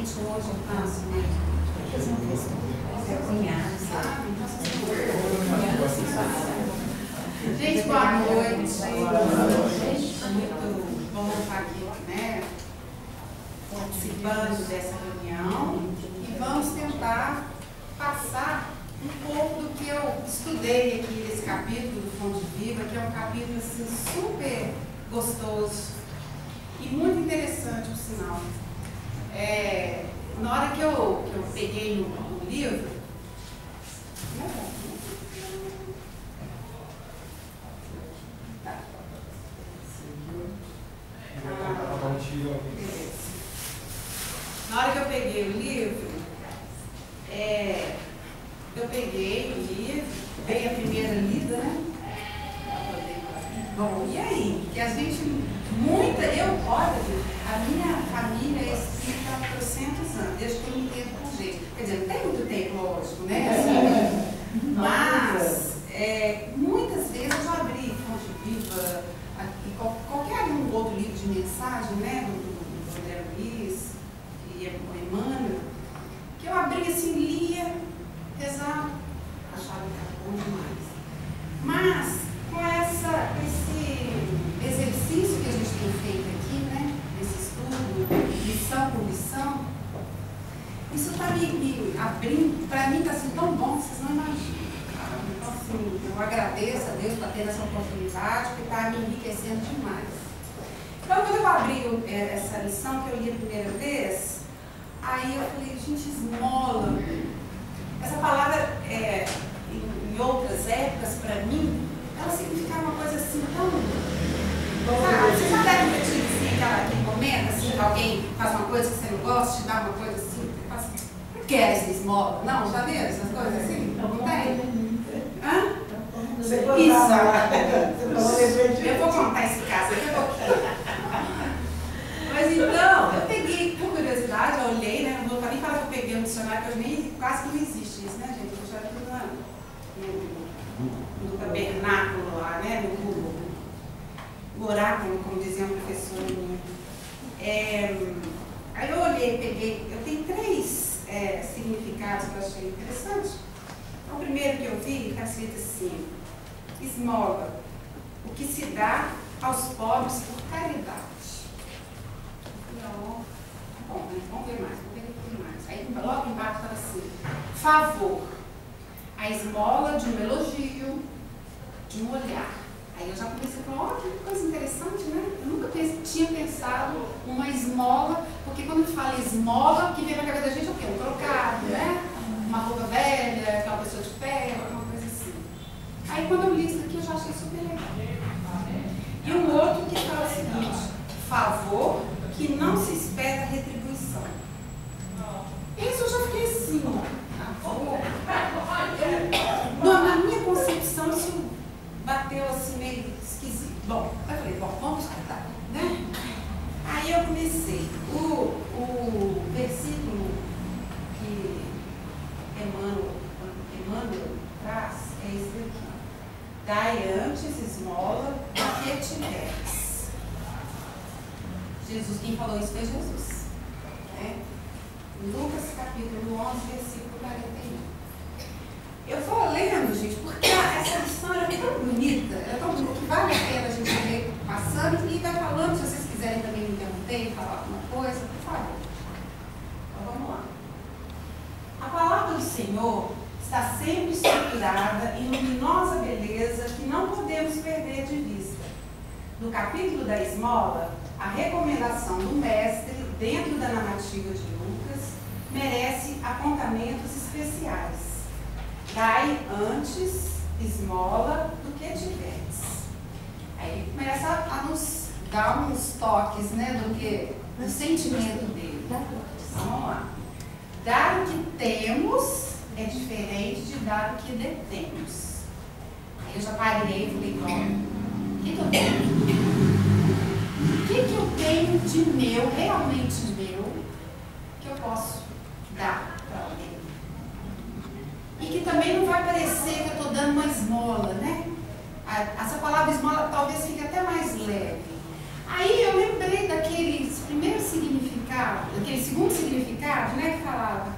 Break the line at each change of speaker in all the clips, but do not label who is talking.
gente hoje, gente, boa noite. Muito bom estar aqui, né, participando dessa reunião, e vamos tentar passar um pouco do que eu estudei aqui nesse capítulo do Fonte Viva, que é um capítulo assim, super gostoso e muito interessante, por sinal. Na hora que eu peguei no livro, na hora que eu peguei o livro, veio a primeira lida, né? Bom, e aí? Que a gente, olha, a minha família é espírita há 400 anos, desde que eu me entendo por gente. Quer dizer, não tem muito tempo, lógico, né? Assim, mas, muitas vezes eu já abri Fonte Viva, qualquer outro livro de mensagem, né? Do André Luiz e Emmanuel, que eu abri assim, lia, rezava, achava que era bom demais. Mas, com esse exercício que a gente tem feito aqui, né, esse estudo, lição por lição, isso está me abrindo, para mim está assim tão bom que vocês não imaginam. Então, assim, eu agradeço a Deus por ter essa oportunidade, que está me enriquecendo demais. Então, quando eu abri essa lição que eu li a primeira vez, aí eu falei, gente, esmola. Essa palavra, em outras épocas, para mim, ela significava uma coisa assim tão... Você já deve ter tido assim, aquele momento, assim, que alguém faz uma coisa que você não gosta, te dá uma coisa assim, você fala assim, não quer essa esmola? Não, já viu essas coisas assim? Não tem? Hã? Isso. Eu vou contar esse caso daqui a pouquinho. Mas então, eu peguei, por curiosidade, eu olhei, né? Não vou nem falar que eu peguei um dicionário, porque nem, quase que não existe isso, né, gente? Eu já vi no tabernáculo lá, né? No oráculo, como dizia um professor minha. Aí eu olhei, peguei, eu tenho 3 significados que eu achei interessante. O primeiro que eu vi está escrito assim: esmola, o que se dá aos pobres por caridade. Bom, vamos ver mais, Aí logo embaixo estava assim: favor, a esmola de um elogio, de um olhar. Aí eu já comecei a falar, que coisa interessante, né? Eu nunca tinha pensado uma esmola, porque quando fala esmola, o que vem na cabeça da gente é o quê? Um trocado, né? Uma roupa velha, aquela pessoa de ferro, alguma coisa assim. Aí quando eu li isso aqui, eu já achei super legal. E um outro que fala o seguinte: favor que não se espera retribuição. Esse eu já fiquei assim, na minha concepção, isso bateu assim meio esquisito. Bom, eu falei, vamos escutar, né? Aí eu comecei. O versículo que Emmanuel traz é esse daqui: dai antes esmola do que tiveres. Jesus, quem falou isso foi Jesus, né? Lucas capítulo 11, versículo 41. Eu vou lendo, gente, porque essa lição é tão bonita, que vale a pena a gente ler passando e vai falando. Se vocês quiserem também me interromper e falar alguma coisa, por favor. Então vamos lá. A palavra do Senhor está sempre estruturada em luminosa beleza que não podemos perder de vista. No capítulo da esmola, a recomendação do mestre, dentro da narrativa de Lucas, merece apontamentos especiais. Dai antes esmola do que tiveres. Aí ele começa a nos dar uns toques, né, do sentimento dele. Vamos lá. Dar o que temos é diferente de dar o que detemos. Aí eu já parei e falei, bom, o que eu tenho? O que eu tenho de meu, realmente meu, que eu posso dar para alguém? E que também não vai parecer que eu estou dando uma esmola, né? Essa palavra esmola talvez fique até mais leve. Aí eu lembrei daqueles primeiros significados significado, aquele segundo significado, né, que falava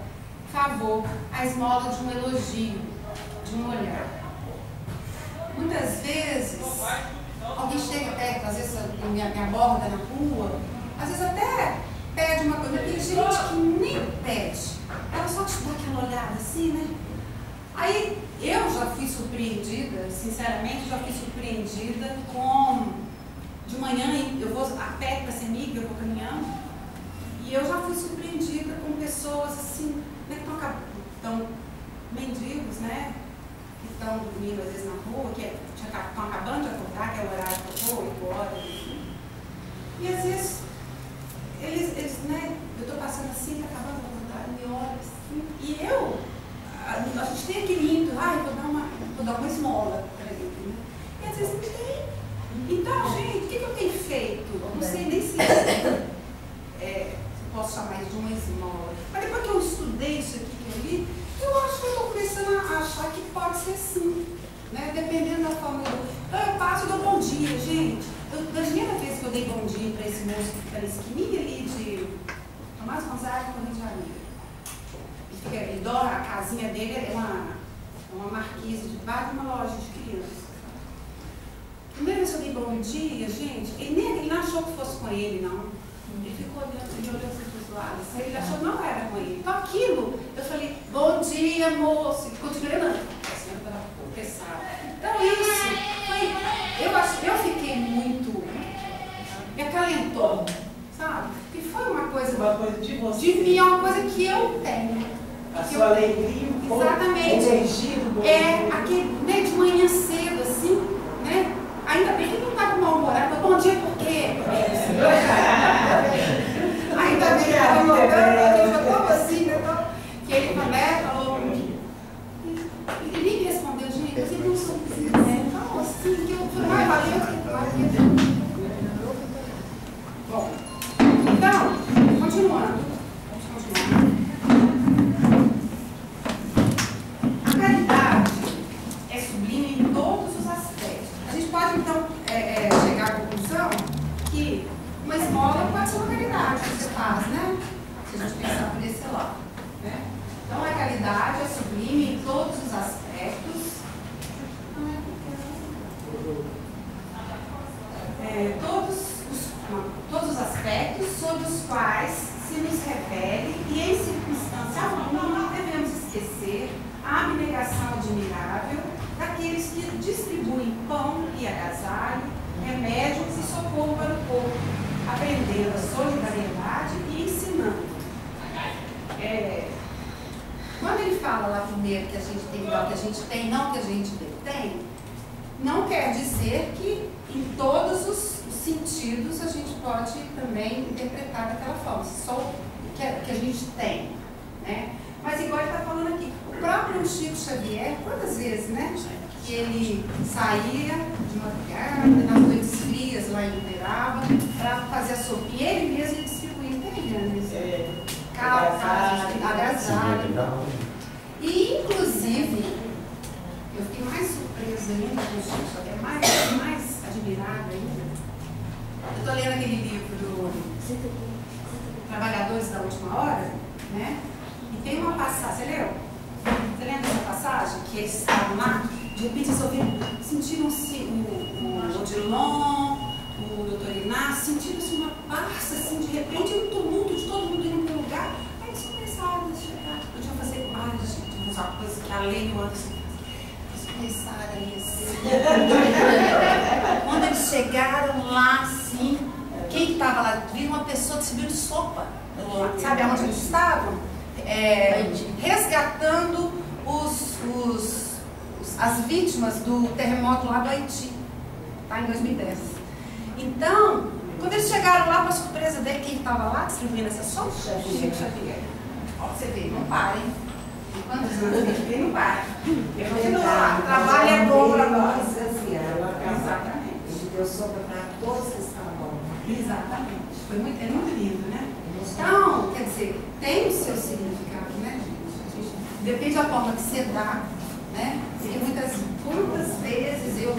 favor, a esmola de um elogio, de um olhar. Muitas vezes, alguém chega perto, às vezes me aborda na rua, às vezes até pede uma coisa, tem gente que nem pede, ela só te dá aquela olhada assim, né? Aí eu já fui surpreendida, sinceramente, já fui surpreendida com, de manhã eu vou a pé para CEMIG, eu vou caminhando, e eu já fui surpreendida com pessoas assim, né, que estão mendigos, né? Que estão dormindo às vezes na rua, que estão acabando de acordar, que é o horário que eu vou, 8 horas, enfim. E às vezes, eles né, eu estou passando assim, está acabando de acordar, me olham assim, e a gente tem aquele ímpeto, vou dar uma esmola para ele, né? E às vezes não tem. Então, gente, o que eu tenho feito? Eu não sei nem se posso chamar isso de uma esmola. Mas depois que eu estudei isso aqui que eu li, eu acho que eu estou começando a achar que pode ser sim, né? Dependendo da forma. Então eu passo e dou bom dia, gente. Da primeira vez que eu dei bom dia para esse moço que fica na esquininha ali de Tomás Gonzaga, no Rio de Janeiro. Ele dora, a casinha dele é uma marquise de bar de uma loja de crianças. Primeira vez que eu dei bom dia, gente, ele não achou que fosse com ele, não. Ele ficou olhando, ele olhou assim para os lados, ele achou que não era com ele. Então aquilo, eu falei, bom dia, moço, e continuei andando. A senhora estava apressada. Então isso foi, eu fiquei muito, me acalentou, sabe? E foi uma coisa
de você.
De mim, é uma coisa que eu tenho.
A sua alegria, um pouco,
exatamente.
energia do bom
dia. Aquele, né, de manhã cedo, assim, né? Ainda bem que ele não está com mal-humorado, mas bom dia por quê? Ainda bem que ele estava mandando, como assim, né? Que ele falou, ele nem respondeu, gente, mas ele não soube, né? Não, assim, que eu falei, valeu. Bom, então, continuando. A caridade é sublime em todos os aspectos. A gente pode, então, chegar à conclusão que uma esmola pode ser uma caridade que você faz, né? Se a gente pensar por esse lado, né? Então, a caridade é sublime em todos os aspectos. Todos os aspectos sobre os quais se nos revele e em circunstância alguma devemos esquecer a abnegação admirável daqueles que distribuem pão e agasalho, remédios e socorro para o povo, aprendendo a solidariedade e ensinando. Quando ele fala lá primeiro que a gente tem que dar o que a gente tem, não o que a gente detém, não quer dizer que em todos os sentidos a gente pode também interpretar daquela forma, só o que a gente tem, né? Mas igual ele está falando aqui, o próprio Chico Xavier, quantas vezes, né? Que ele saía de madrugada, nas noites frias lá em Uberaba, para fazer a sopinha, ele mesmo distribuía, entendendo isso? Agasalho. E, inclusive, eu fiquei mais surpresa ainda com o Chico Xavier, mais admirada ainda. Eu estou lendo aquele livro do Trabalhadores da Última Hora, né? E tem uma passagem, você leu? Você lembra dessa passagem? Que eles estavam lá, de repente eles sentiram-se o Odilon, o doutor Inácio, sentiram-se uma passa, assim, de repente, um tumulto de todo mundo indo para um lugar. Aí eles começaram a chegar, podiam fazer parte de uma coisa que a lei não antes. Eles começaram a ir assim. Quando eles chegaram lá, assim, quem estava lá? Viram uma pessoa distribuindo sopa. Sabe aonde eles estavam? Resgatando as vítimas do terremoto lá do Haiti, tá, em 2010. Então, quando eles chegaram lá, para surpresa dele, quem estava lá distribuindo essa sopa? Chico Xavier. Ó, você vê, não parem. Quantos anos ele não para? Eu continua lá. Trabalho é bom para nós. Exatamente.
Ele deu sopa para todos que estavam bom.
Exatamente. É muito lindo, né? Então, quer dizer, tem o seu significado, né, gente? Depende da forma que você dá, né? Porque muitas vezes eu,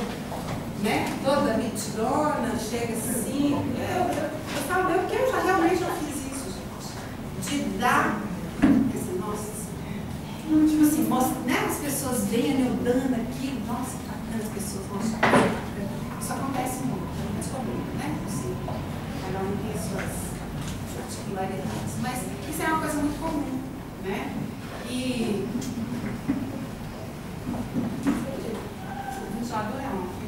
né, toda mitidona, chega assim, eu falo, porque eu realmente já fiz isso, gente. de dar, nossa, tipo assim, mostra, né? As pessoas veem eu dando aquilo, nossa, bacana, as pessoas vão achar bacana. Isso acontece muito, né? Assim, cada um tem as suas particularidades, mas isso é uma coisa muito comum, né? E o jogador é um.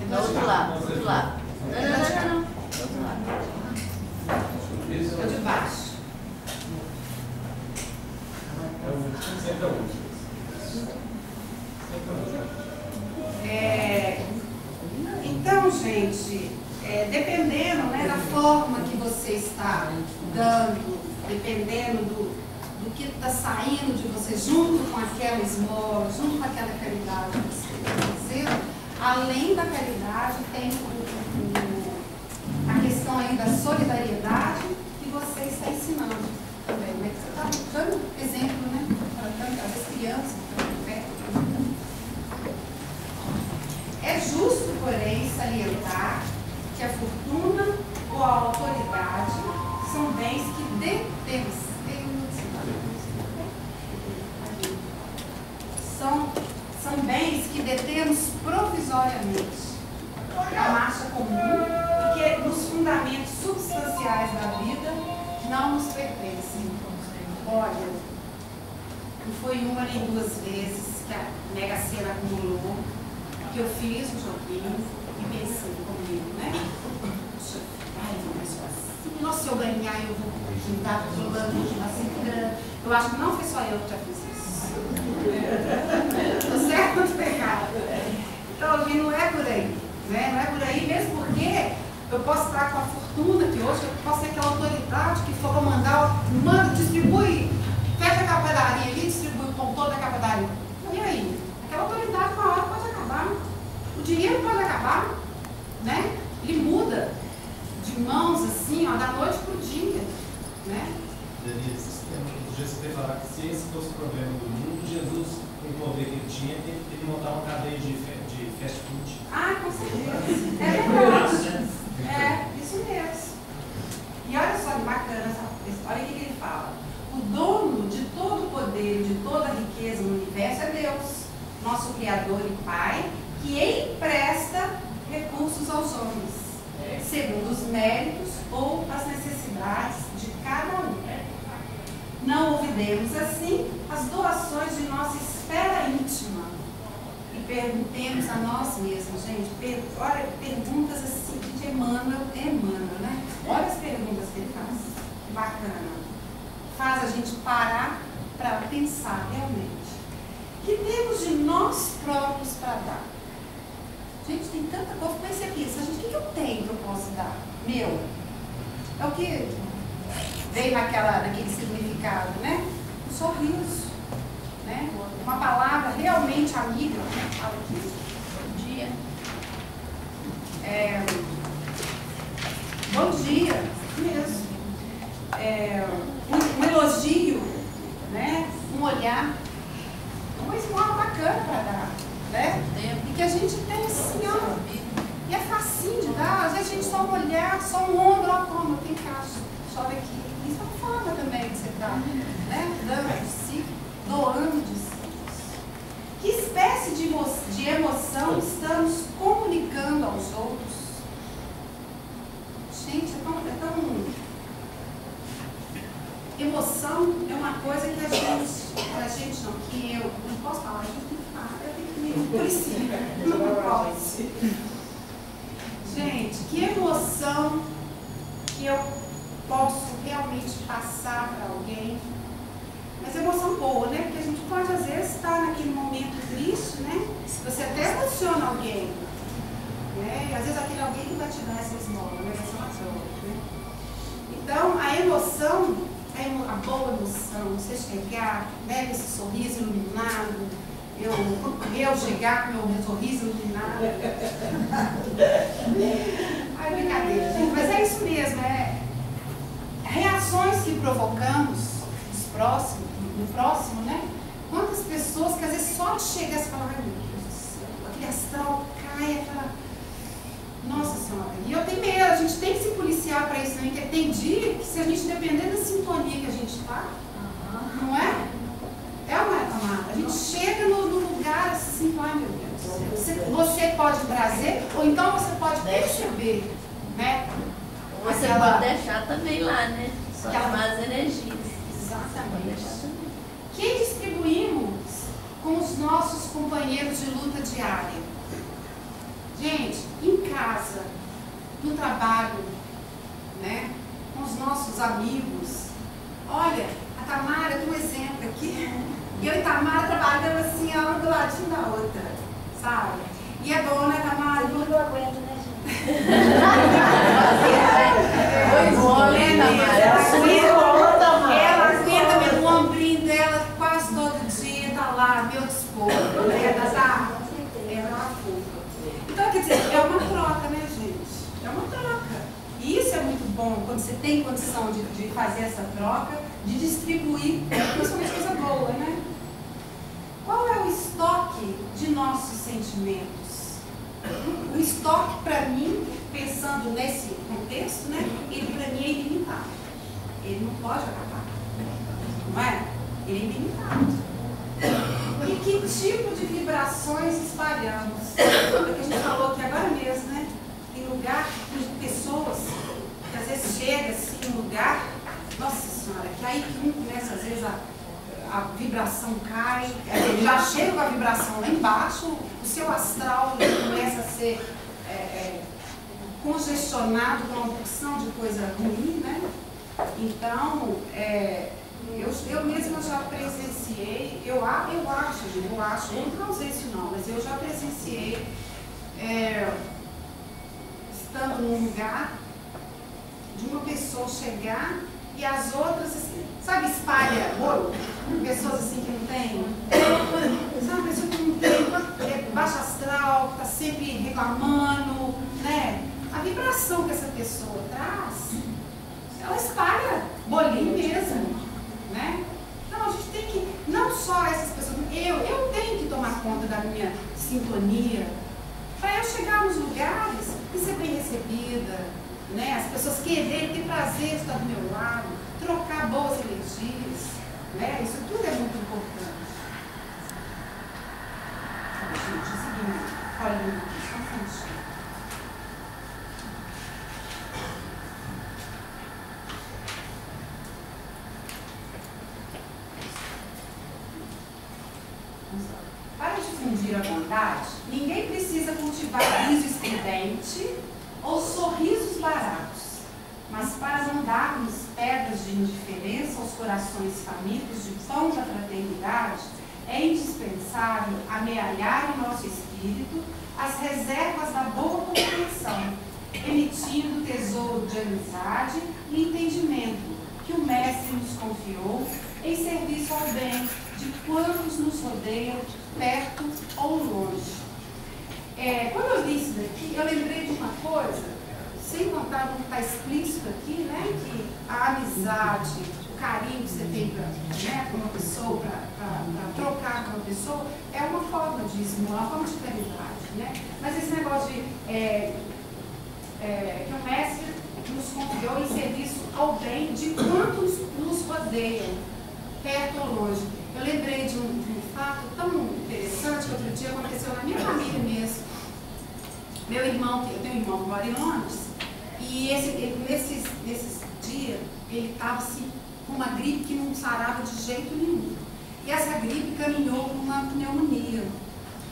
Do outro lado, do outro lado. Não. Do outro lado.
Eu de baixo. Então, gente, dependendo, né, da forma que você está dando, dependendo do que está saindo de você, junto com aquela esmola, junto com aquela caridade que você está fazendo, além da caridade, tem a questão aí da solidariedade que você está ensinando também, né? Você está dando exemplo, né? Para as crianças, é justo, porém, salientar que a fortuna ou a autoridade são bens que detemos. São bens que detemos provisoriamente na marcha comum e que nos fundamentos substanciais da vida não nos pertencem. Olha, não foi uma nem duas vezes que a Mega Sena acumulou, que eu fiz um joguinho e pensei comigo, né? Nossa, se eu ganhar, eu vou juntar com o fulano, assim, eu acho que não foi só eu que já fiz isso. Estou certo ou estou errado? Então, não é por aí, né? Não é por aí, mesmo porque eu posso estar com a fortuna que hoje, eu posso ter aquela autoridade que for manda, distribui, fecha a padaria ali, distribui o pão todo da padaria. E aí? Aquela autoridade, uma hora pode acabar. O dinheiro pode acabar, né? Ele muda de mãos assim, ó, da noite para o dia, né?
Denise, podia se preparar que se esse fosse o problema do mundo, Jesus, com o poder que ele tinha, teve que montar uma cadeia de fast food.
Ah, com certeza. É verdade. É, isso mesmo. E olha só que bacana essa, olha o que ele fala. O dono de todo o poder, de toda a riqueza no universo é Deus, nosso Criador e Pai, que empresta recursos aos homens, segundo os méritos ou as necessidades de cada um. Não olvidemos, assim, as doações de nossa esfera íntima e perguntemos a nós mesmos, gente, olha, perguntas assim de Emmanuel, né? Olha as perguntas que ele faz, que bacana. Faz a gente parar para pensar realmente. Que temos de nós próprios para dar? Gente, tem tanta coisa, mas você pensa, gente, o que eu tenho que eu posso dar? Meu. É o que veio naquele significado, né? Um sorriso, né? Uma palavra realmente amiga, né? Fala aqui, bom dia. Bom dia, mesmo. Um elogio, né? Um olhar, uma esmola bacana para dar, né? E que a gente tem assim, ó, e é facinho de dar, às vezes a gente só um olhar, só um ombro, ó, toma, tem caixa, chove aqui. Isso é uma forma também que você está, né? Dando de si, doando de si. Que espécie de emoção estamos comunicando aos outros? Gente, é tão... Emoção é uma coisa que a gente não, que eu não posso falar, a gente tem que falar, eu tenho que me policiar, não pode. Gente, que emoção que eu posso realmente passar para alguém, mas emoção boa, né? Porque a gente pode às vezes estar naquele momento triste, né? Você até emociona alguém, né? E às vezes aquele alguém que vai te dar essa esmola, né? Essa emoção, né? Então, a emoção, a boa emoção, você chegar, né, com esse sorriso iluminado, eu chegar com meu sorriso iluminado. Ai, brincadeira, gente, mas é isso mesmo, reações que provocamos no próximo, né? Quantas pessoas que às vezes só chega a falar, ai meu Deus do céu, aquele astral cai, aquela Nossa Senhora, e eu tenho medo, a gente tem que se policiar para isso também, porque tem dia que se a gente depender da sintonia que a gente está, não é? É ou não é, Tamara? A gente chega no lugar assim, ai meu Deus, você pode trazer, ou então você pode perceber, né?
Ou você pode deixar também lá, né? Só as energias.
Exatamente. Que distribuímos com os nossos companheiros de luta diária. Gente, em casa, no trabalho, né? Com os nossos amigos. Olha, a Tamara tem um exemplo aqui. Eu e Tamara trabalhamos assim, uma do ladinho da outra, sabe? E é bom, né, Tamara?
Tudo aguenta, né, gente?
Pois bom, né, Tamara?
Ela aguenta mesmo, o ombrinho dela quase todo dia, tá lá, meu dispor. Ela tá? Ela é uma fofa. Então, quer dizer, é uma troca, né, gente? É uma troca. E isso é muito bom, quando você tem condição de fazer essa troca, de distribuir, principalmente coisa boa, né? Qual é o estoque de nossos sentimentos? O estoque, para mim, pensando nesse contexto, né? Ele, para mim, é ilimitado. Ele não pode acabar. Não é? Ele é ilimitado. E que tipo de vibrações espalhamos? É o que a gente falou aqui agora mesmo, né? Tem lugar, tem pessoas que às vezes chega assim um lugar, nossa senhora, que aí que um começa, às vezes a vibração cai, ele já chega com a vibração lá embaixo, o seu astral começa a ser congestionado com uma porção de coisa ruim, né? Então, eu mesma já presenciei, eu não causei isso não, mas eu já presenciei, estando num lugar, de uma pessoa chegar e as outras, assim, sabe, espalha bolo? Pessoas assim que não tem, sabe, pessoa que não tem, baixa astral, que está sempre reclamando, né? A vibração que essa pessoa traz, ela espalha bolinho mesmo, né? Então a gente tem que, não só essas pessoas, eu tenho que tomar conta da minha sintonia, para eu chegar nos lugares e ser bem recebida, né? As pessoas quererem, ter prazer de estar do meu lado, trocar boas energias, né? Isso tudo é muito importante. Gente, é o seguinte, olha aqui, só um instantinho. Para difundir a bondade, ninguém precisa cultivar riso estridente ou sorrisos baratos, mas para não darmos pedras de indiferença aos corações famintos de pão da fraternidade, é indispensável amealhar em nosso espírito as reservas da boa compreensão, emitindo o tesouro de amizade e entendimento que o Mestre nos confiou em serviço ao bem de quantos nos rodeiam, perto ou longe. Quando eu li isso daqui, eu lembrei de uma coisa, sem contar o que está explícito aqui, né? Que a amizade, o carinho que você tem com uma pessoa, para trocar com uma pessoa, é uma forma de esmola, uma forma de caridade, né? Mas esse negócio de que o Mestre nos confiou em serviço ao bem de quantos nos rodeiam, perto ou longe. Eu lembrei de um fato tão interessante que outro dia aconteceu na minha família mesmo. Meu irmão, eu tenho um irmão que mora em Londres, e nesses dias ele estava assim, com uma gripe que não sarava de jeito nenhum. E essa gripe caminhou com uma pneumonia.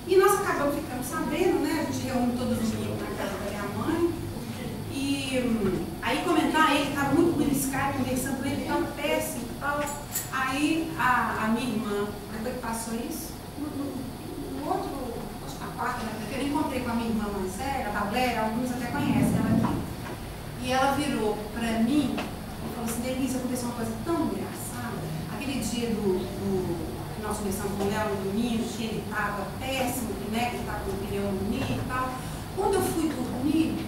E nós acabamos ficando sabendo, né? A gente reúne todos os domingos na casa da minha mãe. E aí comentar, ele estava muito ruim no Skype, conversando com ele, tão péssimo e tal. Aí a minha irmã, depois que passou isso, no outro, acho que na quarta, eu encontrei com a minha irmã mais velha, a Valéria, alguns até conhecem ela aqui. E ela virou para mim e falou assim: Denise, aconteceu uma coisa tão engraçada. Aquele dia que nós começamos com o Léo no domingo, que ele estava péssimo, né, que estava com pneumonia e tal. Quando eu fui dormir,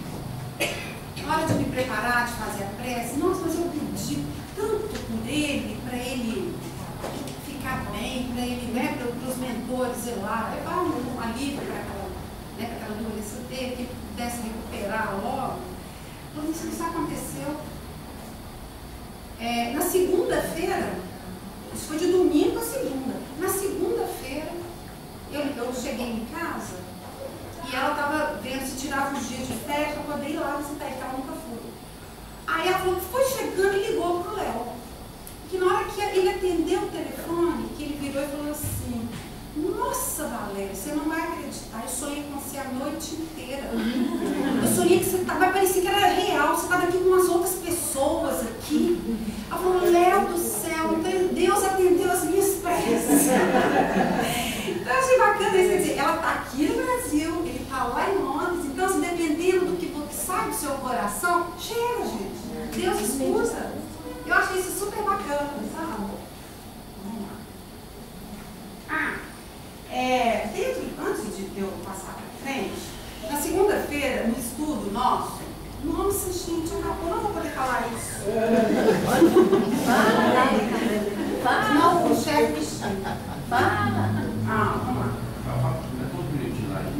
na hora de me preparar, de fazer a prece, nossa, mas eu pedi tanto por ele, para ele ficar bem, para ele, né, para os mentores, sei lá, levar um alívio para né, com aquela doença dele, que pudesse recuperar logo. Então, isso aconteceu. Na segunda-feira, isso foi de domingo a segunda. Na segunda-feira, eu cheguei em casa e ela estava vendo se tirava uns dias de férias para poder ir lá visitar ele, que ela nunca foi. Aí ela falou que foi chegando e ligou para o Léo. Que na hora que ele atendeu o telefone, que ele virou e falou assim: nossa, Valéria, você não vai acreditar, eu sonhei com você a noite inteira. Eu sonhei que você estava, parecia que era real, você estava aqui com umas outras pessoas aqui. Ela falou: Léo do céu, Deus atendeu as minhas preces. Então eu achei bacana isso, quer dizer, ela está aqui no Brasil, ele está lá em Londres, então assim, dependendo do que sai do seu coração, chega, gente. Deus escuta. Eu acho isso super bacana, sabe? Vamos lá. Antes de eu passar para frente, na segunda-feira, no estudo nosso, nossa, gente, acabou, não vou poder falar isso.
Fala.
Não, o chefe me chama.
Fala.
Vamos lá.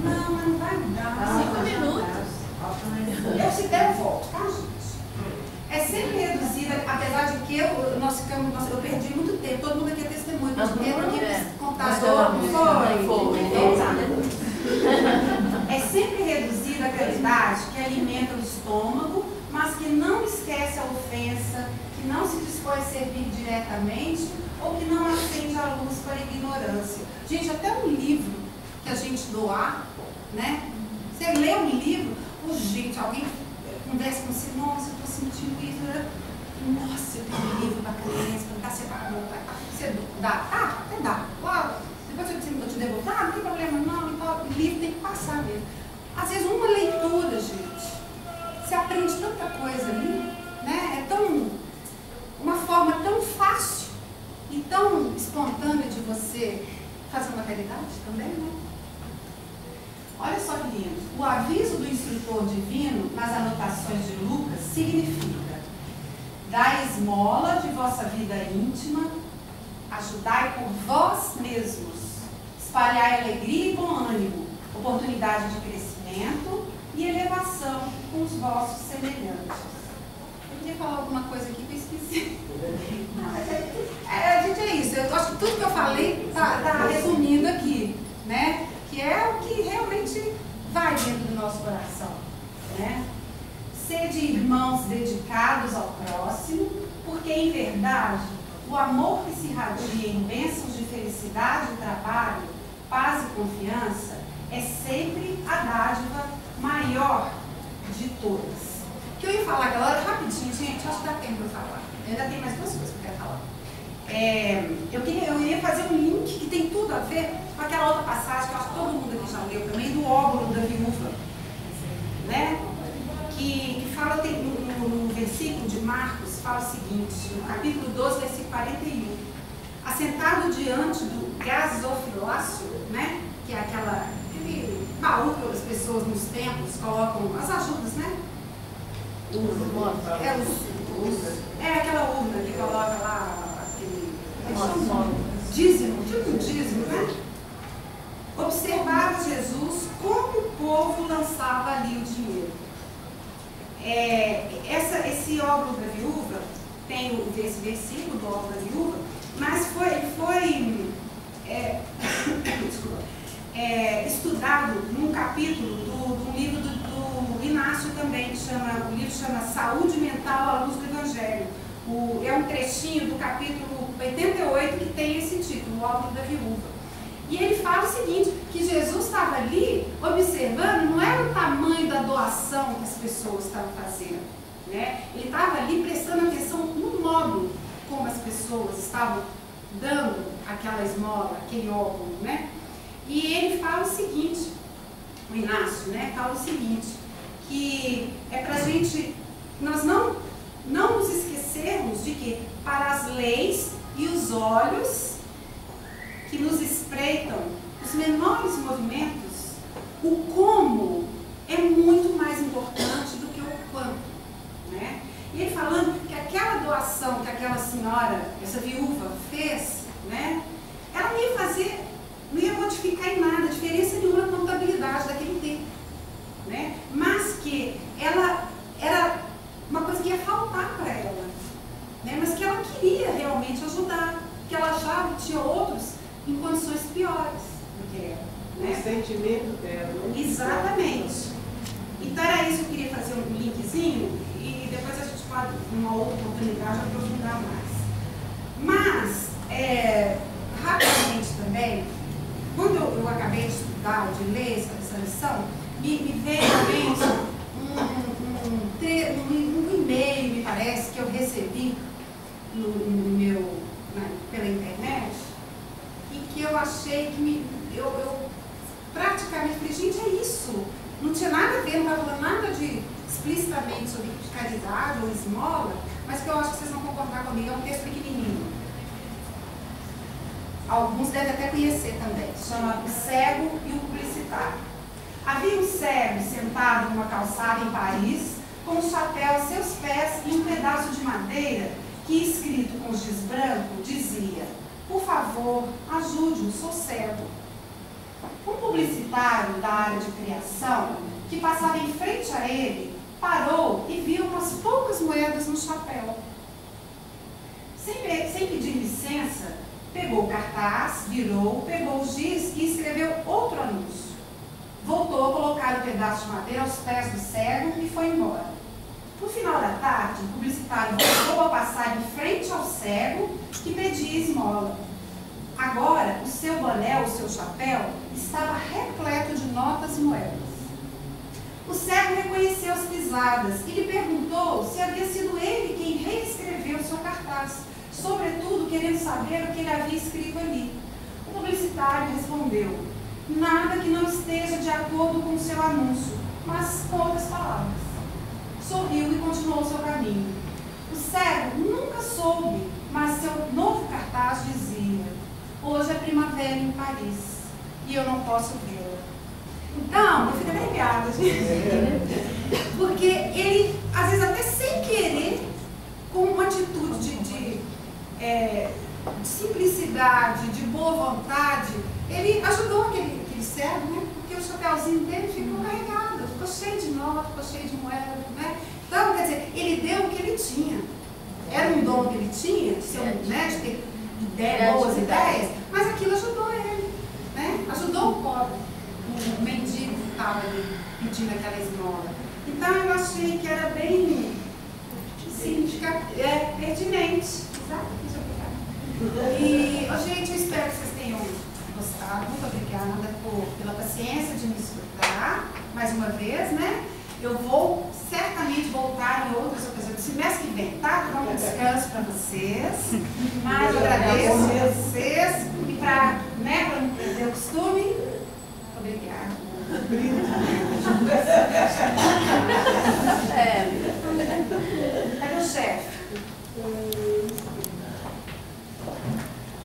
Não, mas não vai dar.
5 minutos.
Se der, eu volto, tá, gente? É sempre reduzida, apesar de que eu perdi muito tempo, todo mundo aqui é testemunho, muito tempo aqui contador, é sempre reduzida a qualidade que alimenta o estômago, mas que não esquece a ofensa, que não se dispõe a servir diretamente ou que não acende a luz para a ignorância. Gente, até um livro que a gente doar, né? Você lê um livro, gente, alguém conversa com você: nossa, eu estou sentindo isso, né? Nossa, eu tenho um livro para criança, para você dá? Até dá. Claro, depois eu te devolvo, não tem problema não, então, o livro tem que passar mesmo. Às vezes uma leitura, gente, você aprende tanta coisa ali, né? É uma forma tão fácil e tão espontânea de você fazer uma caridade também, né? Olha só que lindo. O aviso do instrutor divino nas anotações de Lucas significa: dai esmola de vossa vida íntima, ajudai por vós mesmos, espalhai alegria e bom ânimo, oportunidade de crescimento e elevação com os vossos semelhantes. Eu queria falar alguma coisa aqui que eu esqueci. Não, mas gente, é isso. Eu acho que tudo que eu falei está resumindo aqui, né? Que é o que realmente vai dentro do nosso coração, né? Sede irmãos dedicados ao próximo, porque em verdade o amor que se irradia em bênçãos de felicidade, trabalho, paz e confiança é sempre a dádiva maior de todas. O que eu ia falar agora, rapidinho, gente, acho que dá tempo para eu falar. Eu ainda tenho mais 2 coisas que eu quero falar. Eu ia fazer um link que tem tudo a ver com aquela outra passagem que eu acho que todo mundo aqui já leu também, do óbolo da viúva, né? Que fala, no versículo de Marcos, fala o seguinte, no capítulo 12, versículo 41. Assentado diante do gasofilácio, né? Que é aquele baú que as pessoas nos templos colocam as ajudas, né? Aquela urna que coloca lá dízimo, tipo um dízimo, né? Observava Jesus como o povo lançava ali o dinheiro. Esse óbolo da viúva, tem esse versículo do óbolo da viúva, mas foi estudado num capítulo do livro do Inácio também, o livro chama Saúde Mental à Luz do Evangelho. É um trechinho do capítulo 88 que tem esse título, o óbolo da viúva. E ele fala o seguinte, que Jesus estava ali observando, não era o tamanho da doação que as pessoas estavam fazendo, né? Ele estava ali prestando atenção no modo como as pessoas estavam dando aquela esmola, aquele óbolo, né? E ele fala o seguinte, o Inácio, né? Fala o seguinte, que é para a gente, nós não nos esquecermos de que para as leis e os olhos que nos espreitam os menores movimentos, o como é muito mais importante do que o quanto, né? E ele falando que aquela doação que aquela senhora, essa viúva fez, né? Ela não ia modificar em nada, diferença nenhuma na contabilidade daquele tempo. piores do que ela.
O
Né?
sentimento dela.
Exatamente. Então era isso que eu queria fazer um linkzinho e depois a gente pode, numa outra oportunidade, aprofundar mais. Mas, rapidamente também, quando eu acabei de estudar, de ler essa lição, me veio à mente um e-mail, me parece, que eu recebi pela internet e que eu achei que eu praticamente falei, gente, é isso. Não tinha nada a ver, não estava falando nada explicitamente sobre caridade ou esmola, mas que eu acho que vocês vão concordar comigo, é um texto pequenininho. Alguns devem até conhecer também, se chama O Cego e o Publicitário. Havia um cego sentado numa calçada em Paris, com um chapéu a seus pés e um pedaço de madeira que, escrito com giz branco, dizia: por favor, ajude-o, sou cego. Um publicitário da área de criação, que passava em frente a ele, parou e viu umas poucas moedas no chapéu. Sem pedir licença, pegou o cartaz, virou, pegou o giz e escreveu outro anúncio. Voltou a colocar o pedaço de madeira aos pés do cego e foi embora. No final da tarde, o publicitário voltou a passar em frente ao cego que pedia esmola. Agora, o seu boné, o seu chapéu, estava repleto de notas e moedas. O cego reconheceu as pisadas e lhe perguntou se havia sido ele quem reescreveu o seu cartaz, sobretudo querendo saber o que ele havia escrito ali. O publicitário respondeu: nada que não esteja de acordo com o seu anúncio, mas com outras palavras. Sorriu e continuou seu caminho. O cego nunca soube, mas seu novo cartaz dizia: hoje é primavera em Paris e eu não posso vê-la. Então, eu fico arrepiada, gente. Porque ele, às vezes até sem querer, com uma atitude de simplicidade, de boa vontade, ele ajudou aquele cego, né? Porque o chapéuzinho dele ficou carregado, ficou cheio de nota, ficou cheio de moeda, né? Então, quer dizer, ele deu o que ele tinha. Era um dom que ele tinha, de ter boas ideias, mas aquilo ajudou ele, né? Ajudou o pobre, o mendigo que estava ali pedindo aquela esmola. Então, eu achei que era bem pertinente. Exato, muito obrigada. E, gente, eu espero que vocês tenham gostado. Muito obrigada pela paciência de me escutar mais uma vez, né? Eu vou certamente voltar em outras ocasiões. Semestre que vem, tá? Vou dar um descanso para vocês. Mas eu agradeço a vocês. E para não perder o costume, obrigada.